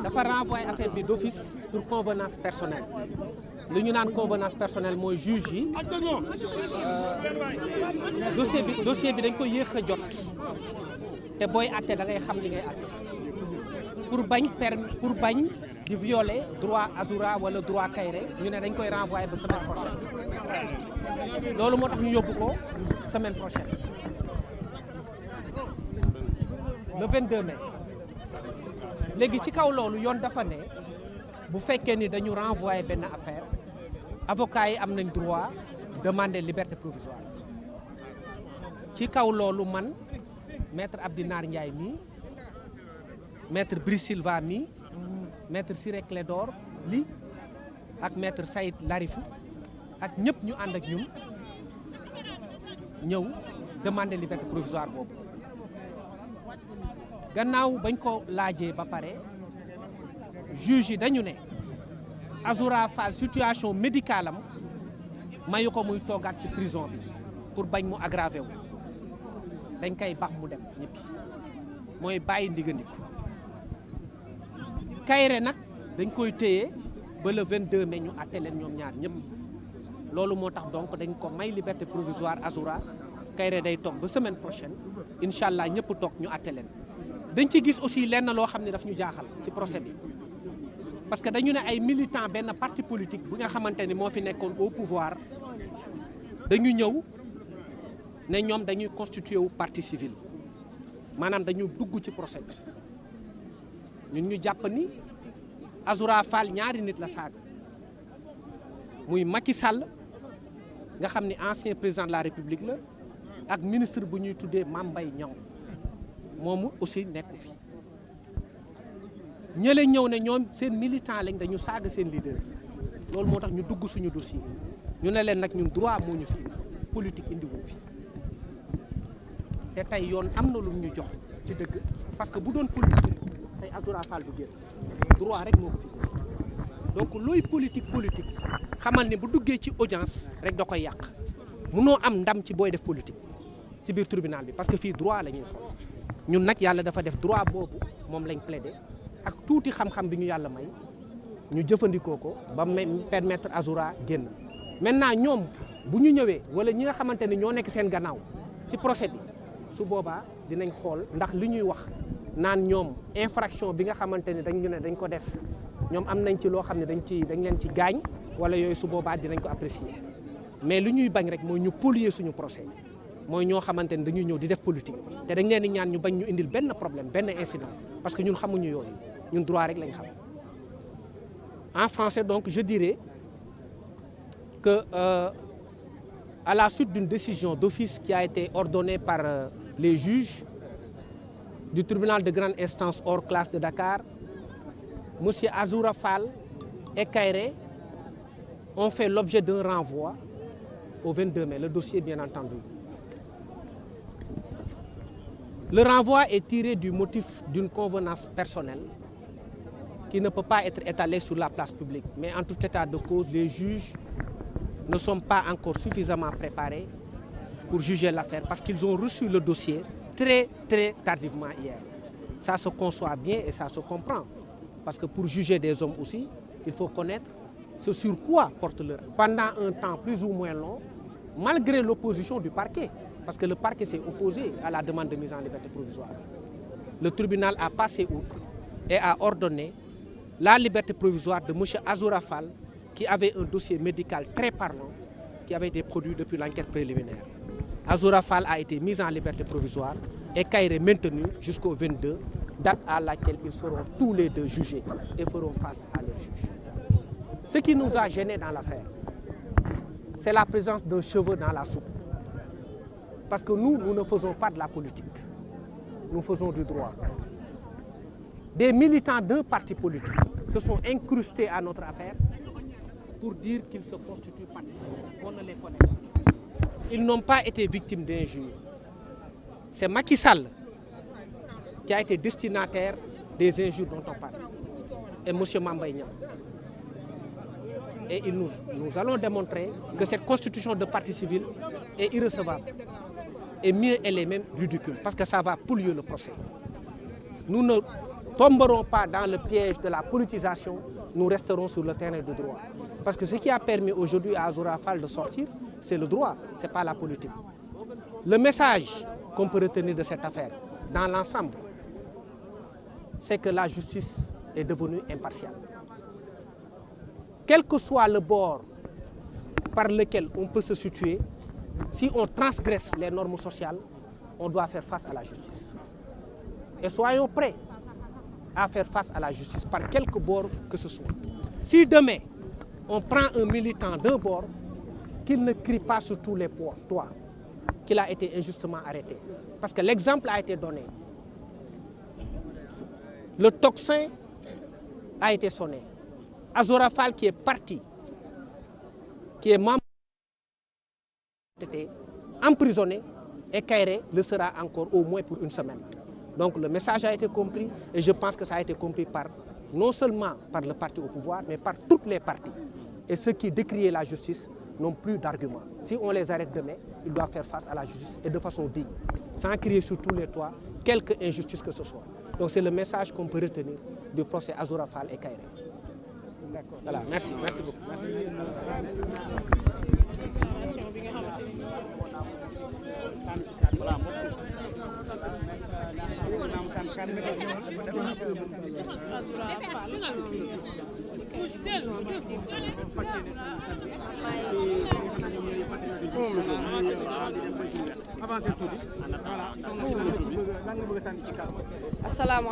dafa renvoyer affaire bi d'office pour convenance personnelle lu ñu naan convenance personnelle mooy juge yi dossier bi dañ ko yéex a jot te booy atte da ngay xam li ngay atte pour bañ di violer droit Azoura wala droit Kairé ñu ne dañ koy renvoyer ba semaine prochaine loolu moo tax ñu yóbbu ko semaine prochaine le 22 mai léegi ci kaw loolu yoon dafa ne bu fekkee ni dañu renvoyer benn affaire avocats yi am nañ droit demander liberté provisoire ci kaw loolu man maître Abdinar Ndiaye mii maître Brice Silva mii maître Ciré Clédor Ly ak maître Saïd Larifou ak ñëpp ñu ànd ak ñun ñëw demander liberté provisoire boobu gannaaw bañ ko laajee ba pare juge yi dañu ne Azoura Fall situation médicale am mayu ko muy toogaat ci prison bi pour bañ mu aggravé wu dañ koy bax mu dem ñëppi mooy bàyyi ndigandiku Kairé nag dañ koy téye ba le 22 mai ñu àtte leen ñoom ñaar ñëpp loolu moo tax donc dañ ko may liberté provisoire Azoura Kairé day toog ba semaine prochaine incha allah ñëpp toog ñu àtte leen dañ ci gis aussi lenn loo xam ne daf ñu jaaxal ci procès bi parce que dañu ne ay militants benn parti politique bu nga xamante ni moo fi nekkoon au pouvoir dañu ñëw ne ñoom dañuy constitué wu partie civile maanaam dañu dugg ci procès bi ñun ñu jàpp ni Azoura Fall ñaari nit la saaga muy Macky Sall nga xam ni ancien président de la République la ak ministre bu ñuy tuddee Mame Mbaye Niang moomu aussi nekku fi ñële ñëw ne ñoom seen militant lañ dañu saaga seen leader loolu moo tax ñu dugg suñu dossier ñu ne leen nag ñun droit moo ñu fi politique indiwuñ fi te tey yoon am na lu ñu jox ci dëgg parce que bu doon politique tey Azoura Fall du génn droit rek moo ko fi donc looy politique xamal ne bu duggee ci audience rek da koy yàq munoo am ndam ci booy def politique ci biir tribunal bi parce que fii droit la ñuy xool ñun nag yàlla dafa def droit boobu moom lañ plaider ak tuuti xam-xam bi ñu yàlla may ñu jëfandikoo ko ba permettre Azoura génn maintenant ñoom bu ñu ñëwee wala ñi nga xamante ne ñoo nekk seen gannaaw ci procès bi su boobaa dinañ xool ndax li ñuy wax naan ñoom infraction bi nga xamante ne dañ ko def ñoom am nañ ci loo xam ne dañ leen ci gaañ wala yooyu su boobaa dinañ ko apprécier mais li ñuy bañ rek mooy ñu polluer suñu procès mooy ñoo xamante ne dañuy ñëw di def politique te dañ leen di ñaan ñu bañ ñu indil benn problème benn incident parce que ñun xamuñu yooyu ñun droit rek lañ xam en français donc je dirais que à la suite d'une décision d'office qui a été ordonnée par les juges du tribunal de grande instance hors classe de Dakar, monsieur Azoura Fall et Kairé ont fait l'objet d'un renvoi au 22 mai, le dossier bien entendu. Le renvoi est tiré du motif d'une convenance personnelle qui ne peut pas être étalée sur la place publique. Mais en tout état de cause, les juges ne sont pas encore suffisamment préparés pour juger l'affaire parce qu'ils ont reçu le dossier très tardivement hier. Ça se conçoit bien et ça se comprend. Parce que pour juger des hommes aussi, il faut connaître ce sur quoi porte leur. Pendant un temps plus ou moins long, malgré l'opposition du parquet, parce que le parquet s'est opposé à la demande de mise en liberté provisoire, le tribunal a passé outre et a ordonné la liberté provisoire de M. Azoura Fall, qui avait un dossier médical très parlant, qui avait été produit depuis l'enquête préliminaire. Azoura Fall a été mis en liberté provisoire et Kairé maintenu jusqu'au 22, date à laquelle ils seront tous les deux jugés et feront face à leur juge. Ce qui nous a gênés dans l'affaire, c'est la présence d'un cheveu dans la soupe. Parce que nous ne faisons pas de la politique. Nous faisons du droit. Des militants d'un parti politique se sont incrustés à notre affaire pour dire qu'ils se constituent partie civile. On ne les connaît pas. Ils n'ont pas été victimes d'injures. C'est Macky Sall qui a été destinataire des injures dont on parle. Et M. Mame Mbaye Niang. Et nous allons démontrer que cette constitution de partie civile est irrecevable. Et mieux, elle est même ridicule, parce que ça va polluer le procès. Nous ne tomberons pas dans le piège de la politisation, nous resterons sur le terrain du droit. Parce que ce qui a permis aujourd'hui à Azoura Fall de sortir, c'est le droit, ce n'est pas la politique. Le message qu'on peut retenir de cette affaire, dans l'ensemble, c'est que la justice est devenue impartiale. Quel que soit le bord par lequel on peut se situer, si on transgresse les normes sociales, on doit faire face à la justice. Et soyons prêts à faire face à la justice par quelque bord que ce soit. Si demain, on prend un militant d'un bord, qu'il ne crie pas sur tous les toits qu'il a été injustement arrêté. Parce que l'exemple a été donné. Le tocsin a été sonné. Azoura Fall qui est parti, qui est membre, a été emprisonné et Kairé le sera encore au moins pour une semaine. Donc le message a été compris et je pense que ça a été compris non seulement par le parti au pouvoir, mais par toutes les parties. Et ceux qui décriaient la justice n'ont plus d'arguments. Si on les arrête demain, ils doivent faire face à la justice et de façon digne, sans crier sur tous les toits, quelque injustice que ce soit. Donc c'est le message qu'on peut retenir du procès Azoura Fall et Kairé. Voilà, merci beaucoup. Merci. Assalamu